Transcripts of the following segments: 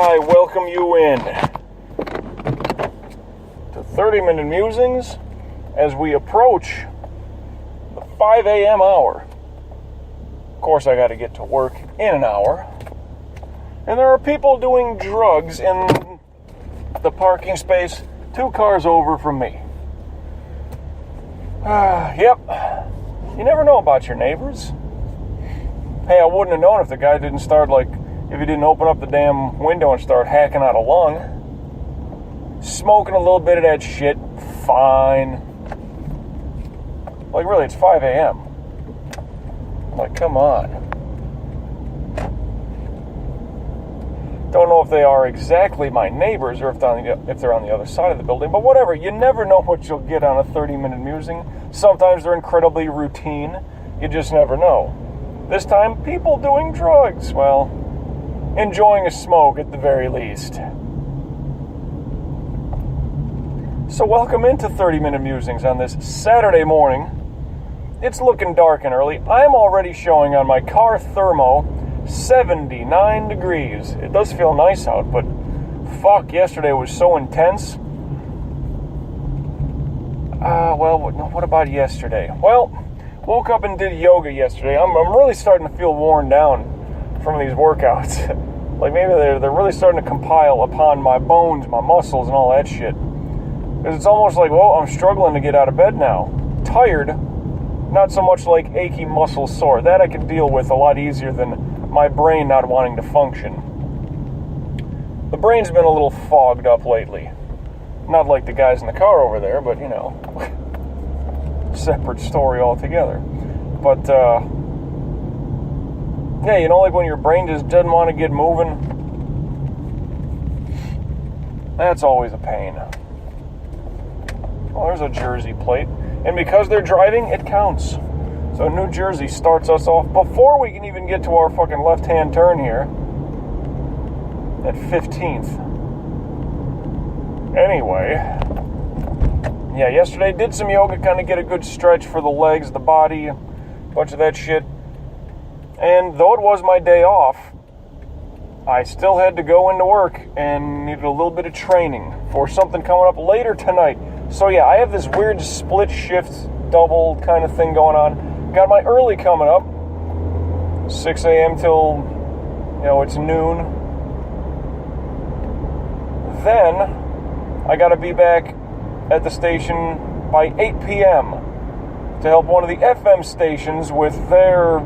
I welcome you in to 30-Minute Musings as we approach the 5 a.m. hour. Of course, I got to get to work in an hour. And there are people doing drugs in the parking space 2 cars over from me. Yep. You never know about your neighbors. Hey, I wouldn't have known if the guy didn't start, if he didn't open up the damn window and start hacking out a lung. Smoking a little bit of that shit, fine. Really, it's 5 a.m. Come on. Don't know if they are exactly my neighbors or if they're on the other side of the building, but whatever. You never know what you'll get on a 30-minute musing. Sometimes they're incredibly routine. You just never know. This time, people doing drugs. Well, enjoying a smoke at the very least. So welcome into 30-Minute Musings on this Saturday morning. It's looking dark and early. I'm already showing on my car thermo 79 degrees. It does feel nice out, but fuck, yesterday was so intense. What about yesterday? Well, woke up and did yoga yesterday. I'm really starting to feel worn down from these workouts. Maybe they're really starting to compile upon my bones, my muscles, and all that shit. Because it's almost I'm struggling to get out of bed now. Tired, not so much achy muscles sore. That I can deal with a lot easier than my brain not wanting to function. The brain's been a little fogged up lately. Not like the guys in the car over there, but, separate story altogether. But, yeah, when your brain just doesn't want to get moving, that's always a pain. Well, there's a Jersey plate. And because they're driving, it counts. So New Jersey starts us off before we can even get to our fucking left-hand turn here at 15th. Anyway, yeah, yesterday did some yoga, kind of get a good stretch for the legs, the body, a bunch of that shit. And though it was my day off, I still had to go into work and needed a little bit of training for something coming up later tonight. So yeah, I have this weird split shift, double kind of thing going on. Got my early coming up, 6 a.m. till, it's noon. Then I got to be back at the station by 8 p.m. to help one of the FM stations with their,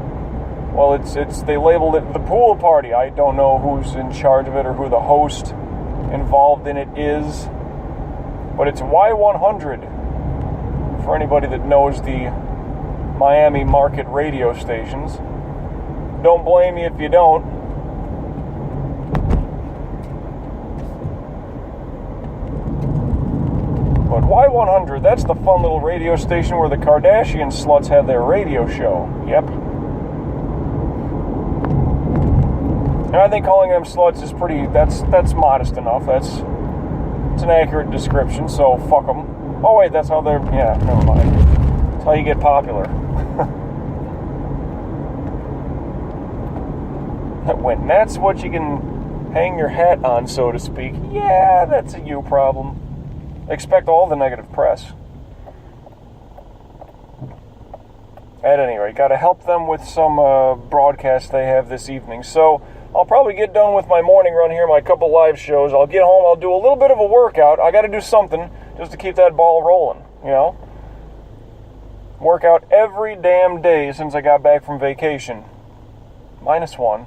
they labeled it the pool party. I don't know who's in charge of it or who the host involved in it is, but it's Y100 for anybody that knows the Miami market radio stations. Don't blame me if you don't. But Y100, that's the fun little radio station where the Kardashian sluts had their radio show. Yep. And I think calling them sluts is that's modest enough. It's an accurate description, so fuck them. Oh wait, that's how they're, never mind. That's how you get popular. When that's what you can hang your hat on, so to speak, yeah, that's a you problem. Expect all the negative press. At any rate, got to help them with some broadcasts they have this evening. So I'll probably get done with my morning run here, my couple live shows. I'll get home, I'll do a little bit of a workout. I got to do something just to keep that ball rolling, Workout every damn day since I got back from vacation. -1.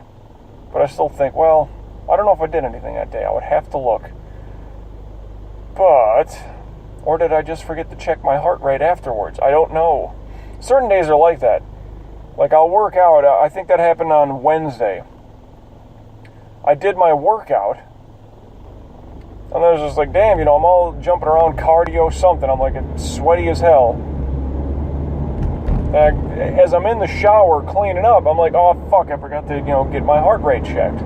But I still think, I don't know if I did anything that day. I would have to look. Or did I just forget to check my heart rate afterwards? I don't know. Certain days are like that. I'll work out. I think that happened on Wednesday. I did my workout. And I was just damn, I'm all jumping around cardio something. I'm sweaty as hell. And as I'm in the shower cleaning up, I'm oh fuck, I forgot to, get my heart rate checked.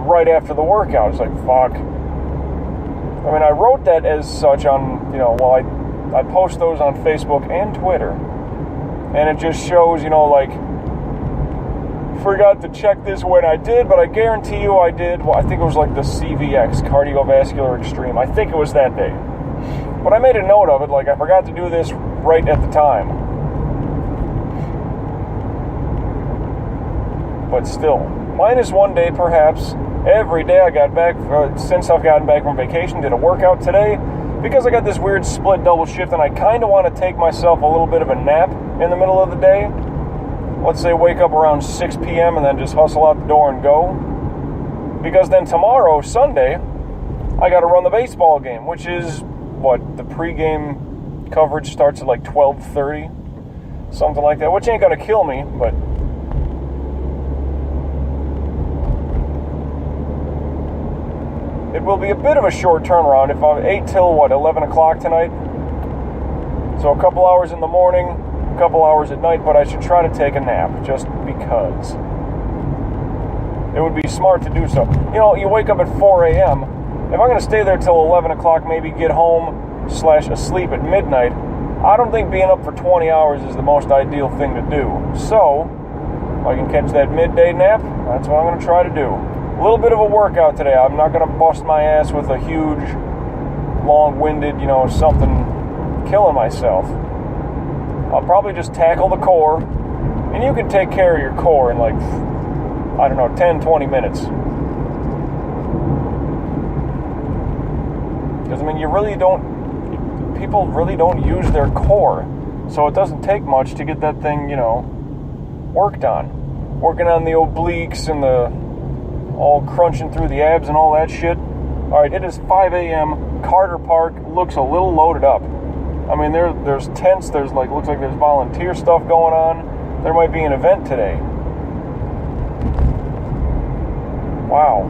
Right after the workout. It's fuck. I mean, I wrote that as such on, I post those on Facebook and Twitter. And it just shows, forgot to check this when I did, but I guarantee you I did. Well, I think it was like the CVX, Cardiovascular Extreme. I think it was that day. But I made a note of it, like I forgot to do this right at the time. But still, minus one day perhaps. Every day I got back, since I've gotten back from vacation, did a workout today. Because I got this weird split double shift and I kind of want to take myself a little bit of a nap in the middle of the day. Let's say wake up around 6 p.m. and then just hustle out the door and go. Because then tomorrow, Sunday, I got to run the baseball game, which is, the pregame coverage starts at like 12:30, something like that, which ain't going to kill me, but it will be a bit of a short turnaround if I'm 8 till, 11 o'clock tonight. So a couple hours in the morning, a couple hours at night, but I should try to take a nap just because. It would be smart to do so. You wake up at 4 a.m. If I'm going to stay there till 11 o'clock, maybe get home / asleep at midnight, I don't think being up for 20 hours is the most ideal thing to do. So, if I can catch that midday nap, that's what I'm going to try to do. A little bit of a workout today. I'm not going to bust my ass with a huge, long-winded, something killing myself. I'll probably just tackle the core, and you can take care of your core in 10, 20 minutes. Because, people really don't use their core, so it doesn't take much to get that thing, worked on. Working on the obliques and all crunching through the abs and all that shit. Alright, it is 5 a.m. Carter Park looks a little loaded up. There's tents, looks like there's volunteer stuff going on. There might be an event today. Wow.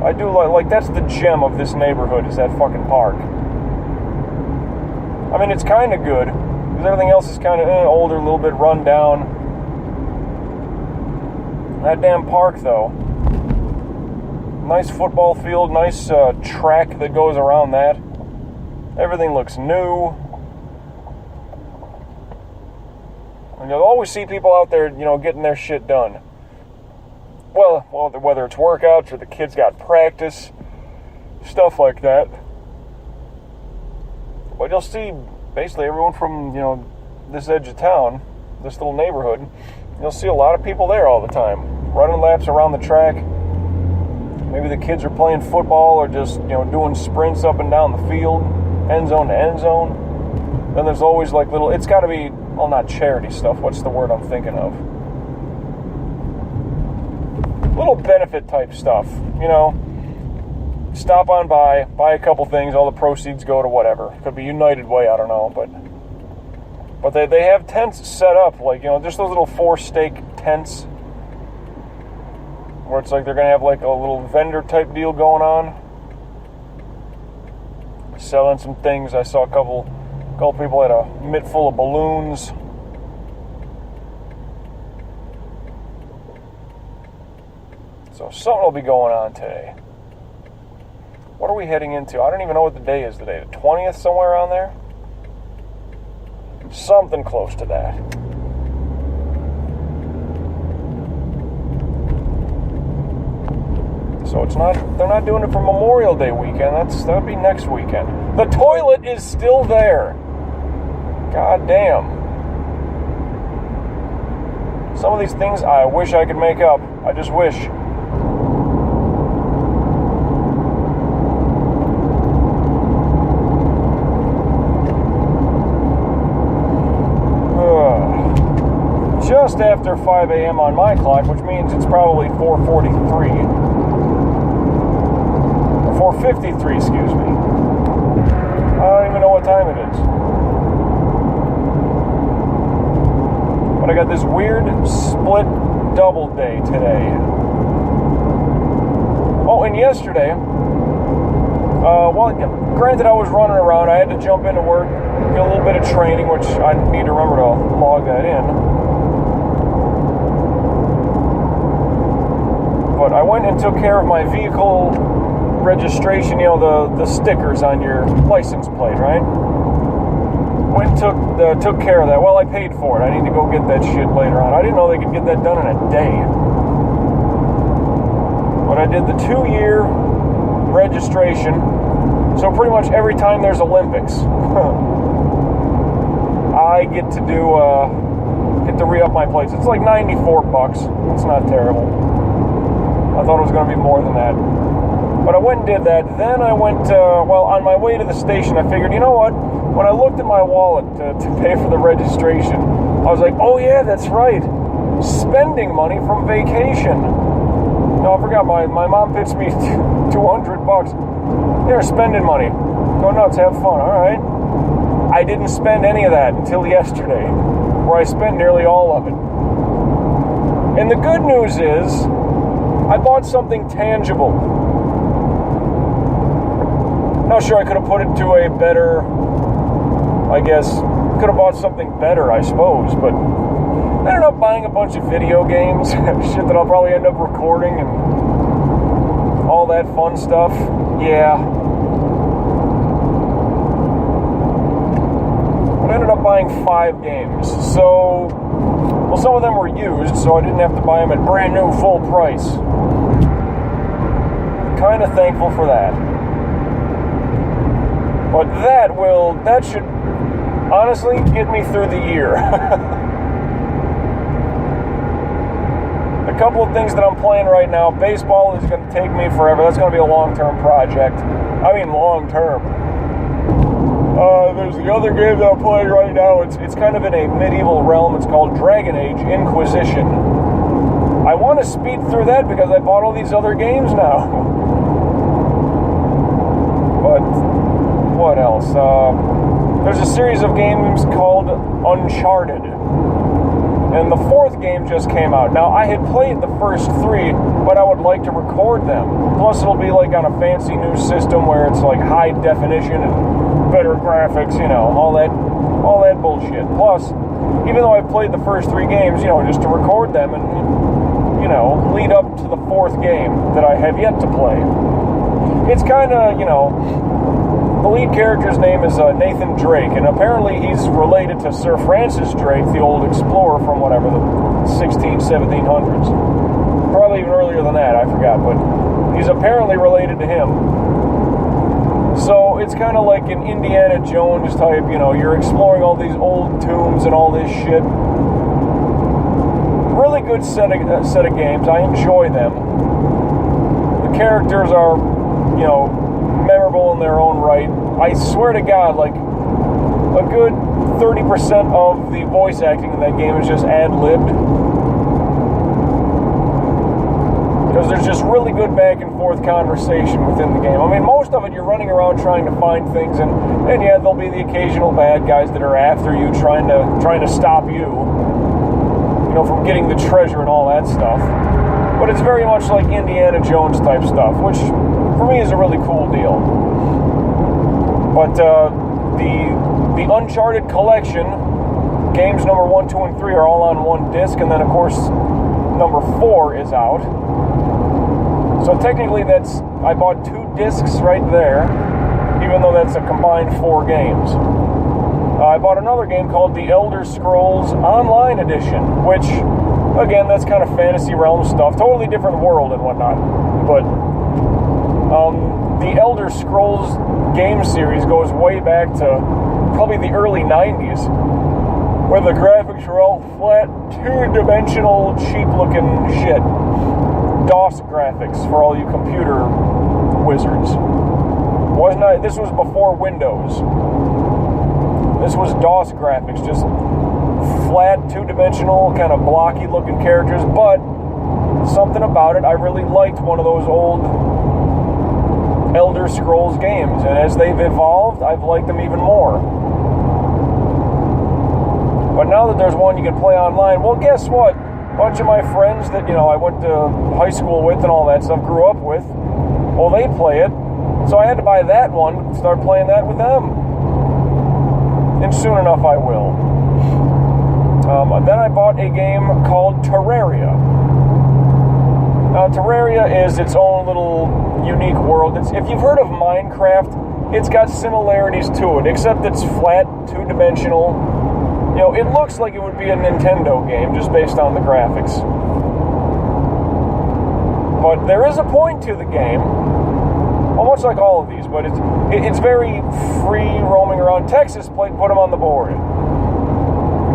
I do that's the gem of this neighborhood, is that fucking park. It's kind of good, because everything else is kind of older, a little bit run down. That damn park, though. Nice football field, nice track that goes around that. Everything looks new. And you'll always see people out there, getting their shit done. Well, whether it's workouts or the kids got practice, stuff like that. But you'll see basically everyone from, this edge of town, this little neighborhood, you'll see a lot of people there all the time, running laps around the track. Maybe the kids are playing football or just, doing sprints up and down the field, end zone to end zone. Then there's always it's got to be, not charity stuff, what's the word I'm thinking of? Little benefit type stuff, stop on by, buy a couple things, all the proceeds go to whatever. Could be United Way, I don't know, but they have tents set up, just those little 4-stake tents, where it's they're going to have a little vendor type deal going on, selling some things. I saw a couple people had a mitt full of balloons. So something will be going on today. What are we heading into? I don't even know what the day is today. The 20th, somewhere around there? Something close to that. So they're not doing it for Memorial Day weekend. That'll be next weekend. The toilet is still there. God damn. Some of these things I wish I could make up. I just wish. Just after 5 a.m. on my clock, which means it's probably 4:43. Or 4:53, excuse me. I don't even know what time it is. But I got this weird split double day today. Oh, and yesterday, granted I was running around. I had to jump into work, get a little bit of training, which I need to remember to log that in. But I went and took care of my vehicle registration, the stickers on your license plate, right? took care of that. Well, I paid for it. I need to go get that shit later on. I didn't know they could get that done in a day. But I did the 2-year registration. So pretty much every time there's Olympics, I get to re-up my plates. It's like $94. It's not terrible. I thought it was going to be more than that. But I went and did that. Then I went, on my way to the station, I figured, you know what? When I looked at my wallet to pay for the registration, I was like, oh yeah, that's right. Spending money from vacation. No, I forgot, my mom pitched me $200. They're spending money. Go nuts, have fun, all right? I didn't spend any of that until yesterday, where I spent nearly all of it. And the good news is, I bought something tangible. Not sure I could have put it to a better, I guess, could have bought something better, I suppose, but I ended up buying a bunch of video games, shit that I'll probably end up recording and all that fun stuff. Yeah. But I ended up buying 5 games. So, well, some of them were used, so I didn't have to buy them at brand new full price. Kind of thankful for that. But that should honestly get me through the year. A couple of things that I'm playing right now. Baseball is going to take me forever. That's going to be a long-term project. I mean, long-term. There's the other game that I'm playing right now. It's kind of in a medieval realm. It's called Dragon Age Inquisition. I want to speed through that because I bought all these other games now. But what else? There's a series of games called Uncharted. And the 4th game just came out. Now, I had played the first 3, but I would like to record them. Plus, it'll be like on a fancy new system where it's like high definition and better graphics, you know, all that bullshit. Plus, even though I've played the first 3 games, you know, just to record them and, you know, lead up to the 4th game that I have yet to play. It's kind of, you know, the lead character's name is Nathan Drake, and apparently he's related to Sir Francis Drake, the old explorer from whatever, the 1700s. Probably even earlier than that, I forgot, but he's apparently related to him. So it's kind of like an Indiana Jones type, you know, you're exploring all these old tombs and all this shit. Really good set of games. I enjoy them. The characters are, you know, memorable in their own right. I swear to God, like, a good 30% of the voice acting in that game is just ad-libbed. Because there's just really good back and forth conversation within the game. I mean, most of it you're running around trying to find things, and yeah, there'll be the occasional bad guys that are after you, trying to stop you, you know, from getting the treasure and all that stuff. But it's very much like Indiana Jones type stuff, which for me is a really cool deal. But the Uncharted collection, games number 1, 2, and 3 are all on one disc, and then of course number 4 is out. So technically I bought 2 discs right there, even though that's a combined 4 games. I bought another game called The Elder Scrolls Online Edition, which, again, that's kind of fantasy realm stuff, totally different world and whatnot. But the Elder Scrolls game series goes way back to probably the early 90s, where the graphics were all flat, 2-dimensional, cheap-looking shit. DOS graphics for all you computer wizards. This was before Windows. This was DOS graphics, just flat, 2-dimensional, kind of blocky-looking characters, but something about it, I really liked one of those old Elder Scrolls games, and as they've evolved, I've liked them even more. But now that there's one you can play online, well, guess what? A bunch of my friends that, you know, I went to high school with and all that stuff, grew up with, well, they play it, so I had to buy that one, start playing that with them. And soon enough I will. Then I bought a game called Terraria. Terraria is its own little unique world. If you've heard of Minecraft, it's got similarities to it, except it's flat, two-dimensional. You know, it looks like it would be a Nintendo game just based on the graphics. But there is a point to the game, almost like all of these, but it's very free roaming around. Texas put them on the board.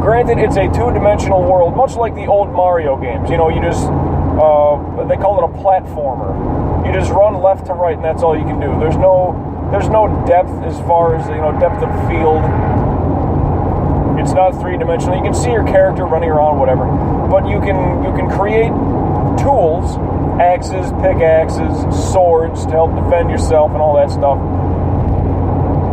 Granted, it's a two-dimensional world, much like the old Mario games. You know, you just, they call it a platformer. You just run left to right, and that's all you can do. There's no depth as far as, you know, depth of field. It's not three-dimensional. You can see your character running around, whatever. But you can create tools, axes, pickaxes, swords to help defend yourself and all that stuff.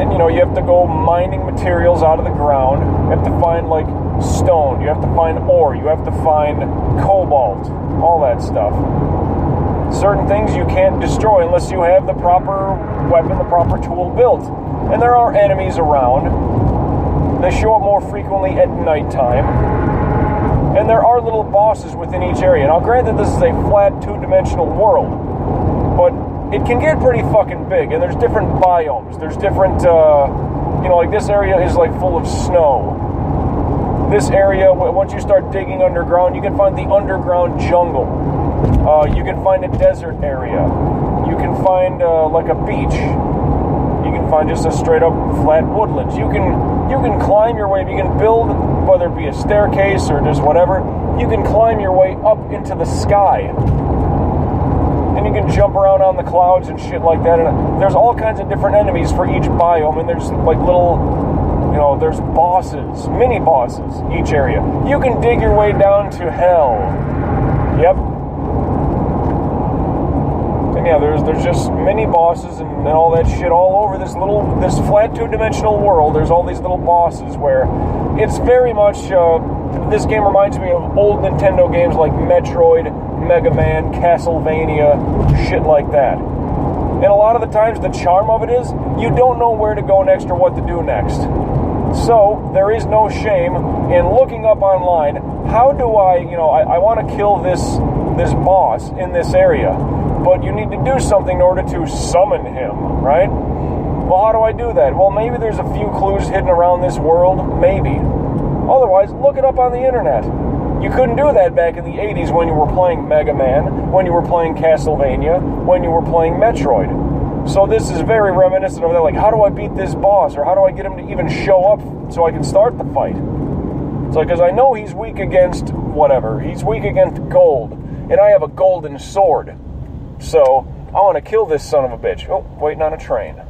And, you know, you have to go mining materials out of the ground. You have to find, like, stone. You have to find ore. You have to find cobalt. All that stuff. Certain things you can't destroy unless you have the proper weapon, the proper tool built. And there are enemies around. They show up more frequently at nighttime. And there are little bosses within each area. Now, granted, this is a flat, two-dimensional world. But it can get pretty fucking big, and there's different biomes. There's different, you know, like this area is like full of snow. This area, once you start digging underground, you can find the underground jungle. You can find a desert area. You can find like a beach. You can find just a straight up flat woodlands. You can climb your way. You can build, whether it be a staircase or just whatever. You can climb your way up into the sky. And you can jump around on the clouds and shit like that. And there's all kinds of different enemies for each biome. And there's like little, you know, there's bosses, mini bosses, each area. You can dig your way down to hell. Yep. And yeah, there's just mini bosses and all that shit all over this flat two-dimensional world. There's all these little bosses where it's very much, this game reminds me of old Nintendo games like Metroid, Mega Man, Castlevania, shit like that. And a lot of the times the charm of it is you don't know where to go next or what to do next. So there is no shame in looking up online, how do I want to kill this boss in this area, but you need to do something in order to summon him, right? Well, how do I do that? Well, maybe there's a few clues hidden around this world, maybe. Otherwise, look it up on the internet. You couldn't do that back in the 80s when you were playing Mega Man, when you were playing Castlevania, when you were playing Metroid. So this is very reminiscent of that, like, how do I beat this boss, or how do I get him to even show up so I can start the fight? It's like, because I know he's weak against whatever. He's weak against gold, and I have a golden sword. So I want to kill this son of a bitch. Oh, waiting on a train.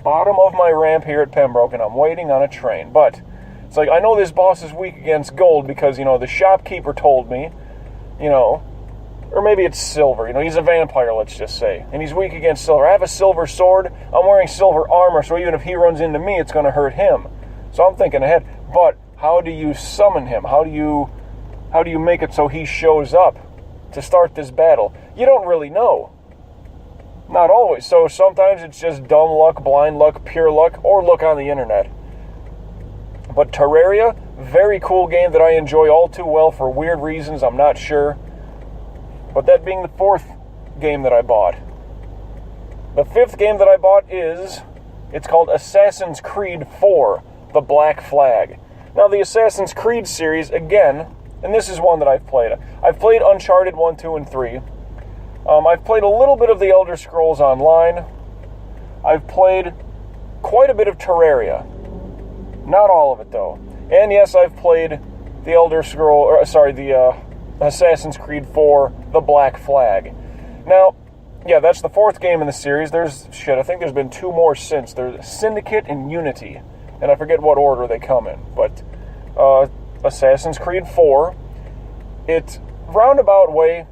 Bottom of my ramp here at Pembroke, and I'm waiting on a train. But it's like, I know this boss is weak against gold because, you know, the shopkeeper told me, you know, or maybe it's silver. You know, he's a vampire, let's just say, and he's weak against silver. I have a silver sword. I'm wearing silver armor, so even if he runs into me, it's going to hurt him. So I'm thinking ahead. But how do you summon him? How do you make it so he shows up to start this battle? You don't really know. Not always. So sometimes it's just dumb luck, blind luck, pure luck, or look on the internet. But Terraria, very cool game that I enjoy all too well for weird reasons, I'm not sure. But that being the fourth game that I bought. The fifth game that I bought it's called Assassin's Creed 4, The Black Flag. Now the Assassin's Creed series, again, and this is one that I've played. I've played Uncharted 1, 2, and 3. I've played a little bit of the Elder Scrolls Online. I've played quite a bit of Terraria. Not all of it, though. And yes, I've played the Assassin's Creed 4, The Black Flag. Now, yeah, that's the fourth game in the series. I think there's been two more since. There's Syndicate and Unity. And I forget what order they come in. But Assassin's Creed 4, it's roundabout way,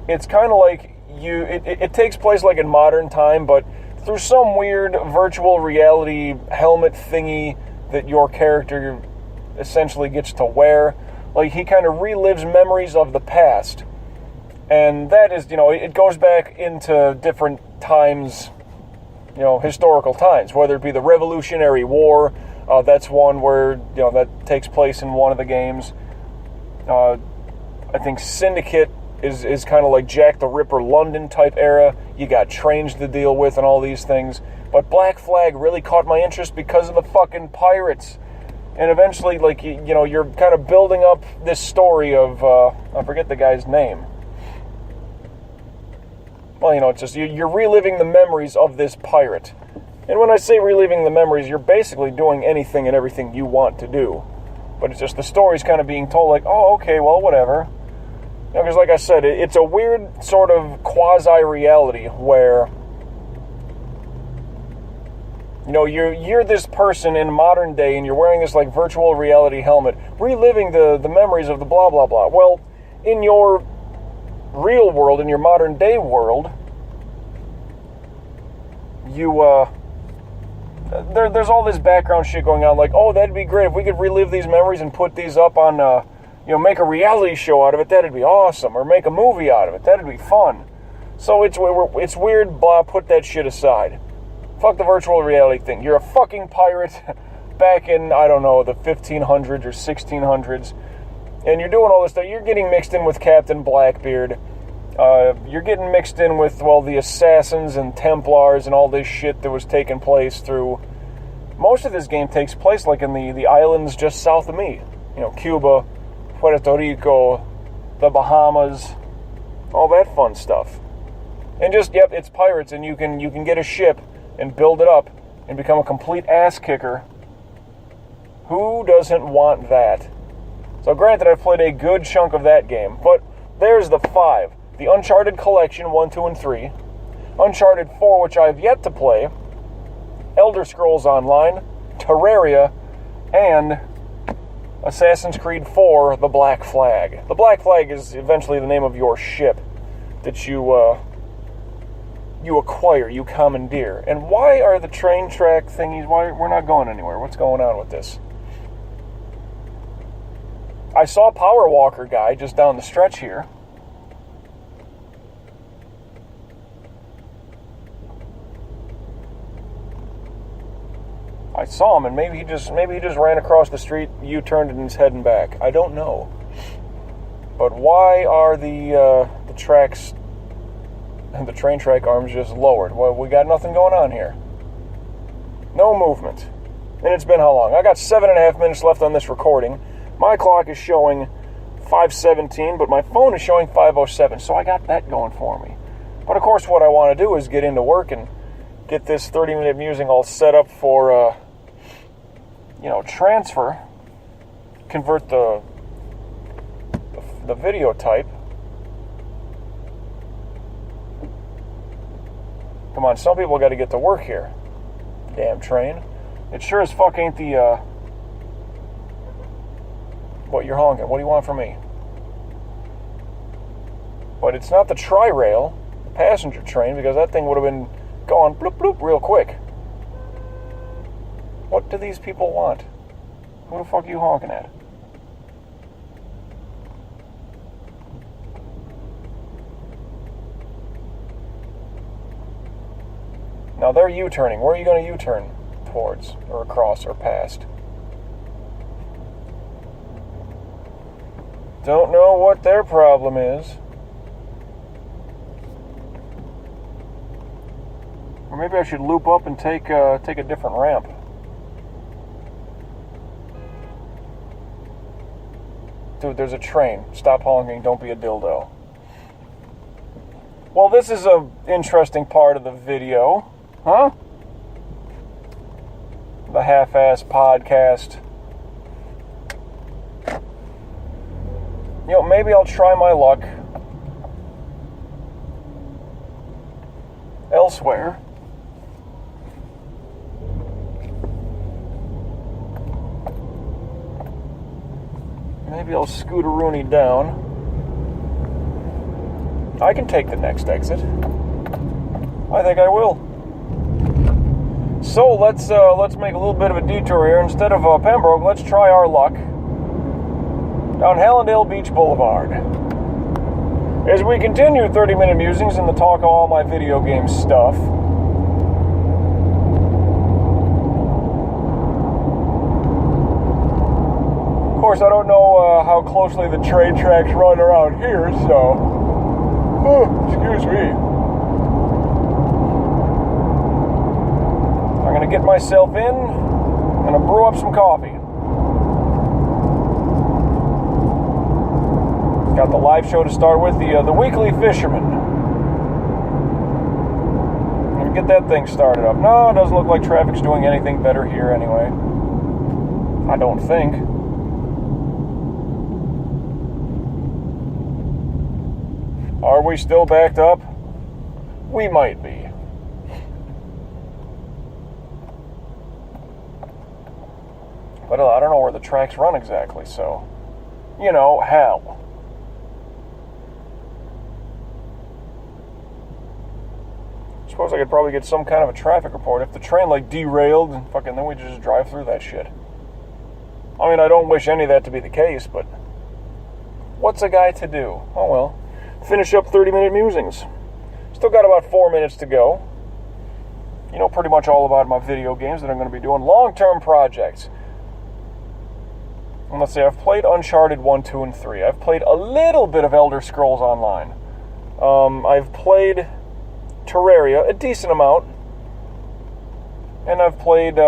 it's kind of like it takes place like in modern time, but through some weird virtual reality helmet thingy that your character essentially gets to wear. Like, he kind of relives memories of the past. And that is, you know, it goes back into different times, you know, historical times, whether it be the Revolutionary War. That's one where, you know, that takes place in one of the games. I think Syndicate is kind of like Jack the Ripper London type era. You got trains to deal with and all these things. But Black Flag really caught my interest because of the fucking pirates. And eventually, like, you know, you're kind of building up this story of, I forget the guy's name. Well, you know, it's just, you're reliving the memories of this pirate. And when I say reliving the memories, you're basically doing anything and everything you want to do. But it's just the story's kind of being told like, oh, okay, well, whatever. You know, because like I said, it's a weird sort of quasi-reality where, you know, you're this person in modern day and you're wearing this like virtual reality helmet, reliving the memories of the blah, blah, blah. Well, in your real world, in your modern day world, there's all this background shit going on, like, oh, that'd be great if we could relive these memories and put these up on, you know, make a reality show out of it, that'd be awesome, or make a movie out of it, that'd be fun. So it's weird, blah, put that shit aside. Fuck the virtual reality thing. You're a fucking pirate back in, I don't know, the 1500s or 1600s, and you're doing all this stuff. You're getting mixed in with Captain Blackbeard. You're getting mixed in with, well, the Assassins and Templars and all this shit that was taking place through... Most of this game takes place, like, in the islands just south of me. You know, Cuba, Puerto Rico, the Bahamas, all that fun stuff. And just, yep, it's pirates, and you can get a ship and build it up and become a complete ass kicker. Who doesn't want that? So granted, I've played a good chunk of that game, but there's the 5. The Uncharted Collection 1, 2, and 3. Uncharted 4, which I've yet to play. Elder Scrolls Online. Terraria. And Assassin's Creed 4, The Black Flag. The Black Flag is eventually the name of your ship that you acquire, you commandeer. And why are the train track thingies, why we're not going anywhere? What's going on with this? I saw a Power Walker guy just down the stretch here. I saw him, and maybe he just ran across the street, U-turned, and is heading back. I don't know. But why are the tracks and the train track arms just lowered? Well, we got nothing going on here. No movement. And it's been how long? I got 7.5 minutes left on this recording. My clock is showing 5:17, but my phone is showing 5:07, so I got that going for me. But of course, what I want to do is get into work and get this 30-minute musing all set up for, you know, transfer, convert the video type. Come on, some people got to get to work here. Damn train. It sure as fuck ain't the, what, you're honking? What do you want from me? But it's not the tri-rail, the passenger train, because that thing would have been going bloop bloop real quick. What do these people want? Who the fuck are you honking at? Now they're U-turning. Where are you going to U-turn towards, or across, or past? Don't know what their problem is. Or maybe I should loop up and take a different ramp. Dude, there's a train. Stop honking, don't be a dildo. Well, this is an interesting part of the video. Huh? The half-ass podcast. You know, maybe I'll try my luck elsewhere. Maybe I'll scooter-rooney down. I can take the next exit. I think I will. So let's make a little bit of a detour here. Instead of Pembroke, let's try our luck down Hallandale Beach Boulevard. As we continue 30-minute musings and the talk of all my video game stuff. course, I don't know how closely the train tracks run around here, so... excuse me. I'm going to get myself in. I'm going to brew up some coffee. Got the live show to start with, the Weekly Fisherman. I'm going to get that thing started up. No, it doesn't look like traffic's doing anything better here anyway. I don't think. Are we still backed up? We might be. But I don't know where the tracks run exactly, so... You know, hell. Suppose I could probably get some kind of a traffic report. If the train, like, derailed, and fucking then we just drive through that shit. I mean, I don't wish any of that to be the case, but... What's a guy to do? Oh, well. Finish up 30-minute musings. Still got about 4 minutes to go. You know pretty much all about my video games that I'm going to be doing. Long-term projects. And let's see, I've played Uncharted 1, 2, and 3. I've played a little bit of Elder Scrolls Online. I've played Terraria, a decent amount. And I've played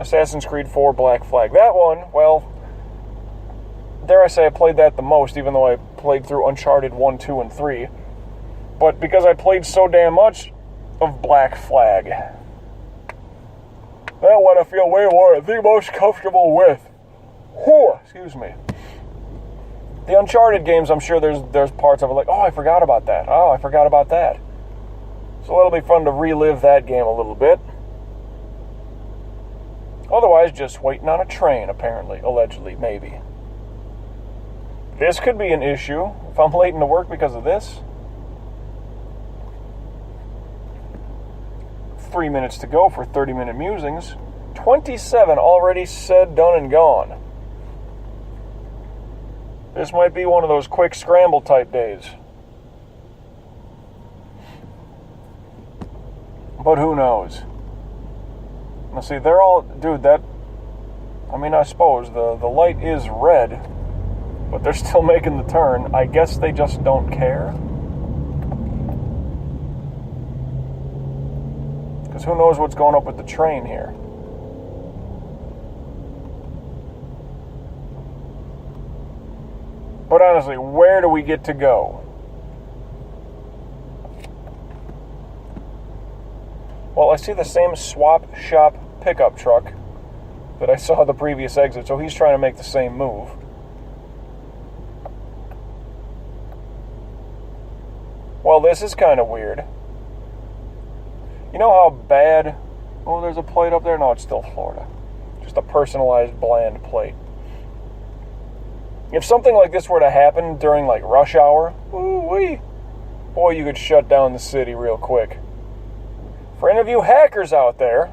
Assassin's Creed 4 Black Flag. That one, well, dare I say I played that the most, even though I played through Uncharted 1, 2, and 3. But because I played so damn much of Black Flag, that one I feel way more, the most comfortable with. Whew, excuse me. The Uncharted games, I'm sure there's parts of it like, oh, I forgot about that. Oh, I forgot about that. So it'll be fun to relive that game a little bit. Otherwise, just waiting on a train, apparently, allegedly, maybe. This could be an issue if I'm late into work because of this. 3 minutes to go for 30-minute musings. 27 already said, done, and gone. This might be one of those quick scramble type days. But who knows? Now see, they're all... Dude, that... I mean, I suppose the light is red, but they're still making the turn. I guess they just don't care. Because who knows what's going up with the train here. But honestly, where do we get to go? Well, I see the same swap shop pickup truck that I saw at the previous exit, so he's trying to make the same move. Well, this is kind of weird. You know how bad... Oh, there's a plate up there? No, it's still Florida. Just a personalized bland plate. If something like this were to happen during, like, rush hour, ooh-wee, boy, you could shut down the city real quick. For any of you hackers out there,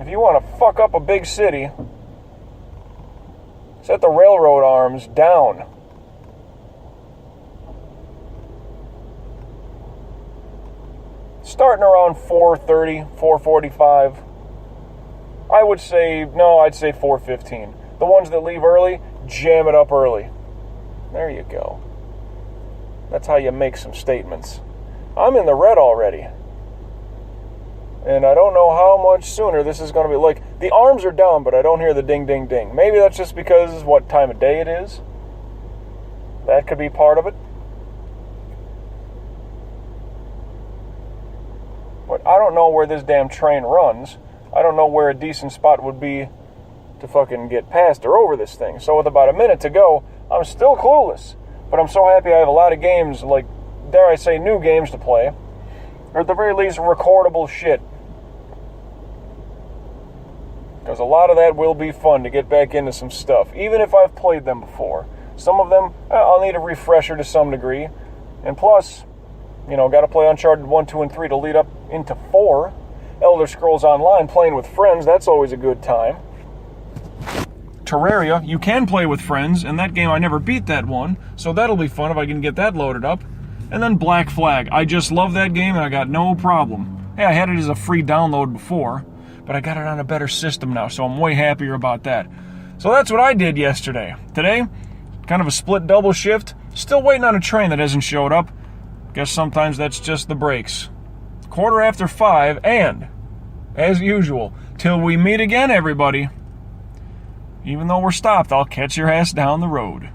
if you want to fuck up a big city, set the railroad arms down. Starting around 4:30, 4:45, I would say, no, I'd say 4:15. The ones that leave early, jam it up early. There you go. That's how you make some statements. I'm in the red already. And I don't know how much sooner this is going to be. Like, the arms are down, but I don't hear the ding, ding, ding. Maybe that's just because what time of day it is. That could be part of it. But I don't know where this damn train runs. I don't know where a decent spot would be to fucking get past or over this thing. So with about a minute to go, I'm still clueless. But I'm so happy I have a lot of games, like, dare I say, new games to play. Or at the very least, recordable shit. Because a lot of that will be fun to get back into some stuff, even if I've played them before. Some of them, I'll need a refresher to some degree. And plus, you know, got to play Uncharted 1, 2, and 3 to lead up into 4. Elder Scrolls Online, playing with friends, that's always a good time. Terraria, you can play with friends, and that game I never beat that one, so that'll be fun if I can get that loaded up. And then Black Flag, I just love that game and I got no problem. Hey, I had it as a free download before, but I got it on a better system now, so I'm way happier about that. So that's what I did yesterday. Today, kind of a split double shift. Still waiting on a train that hasn't showed up. Guess sometimes that's just the brakes. 5:15, and, as usual, till we meet again, everybody. Even though we're stopped, I'll catch your ass down the road.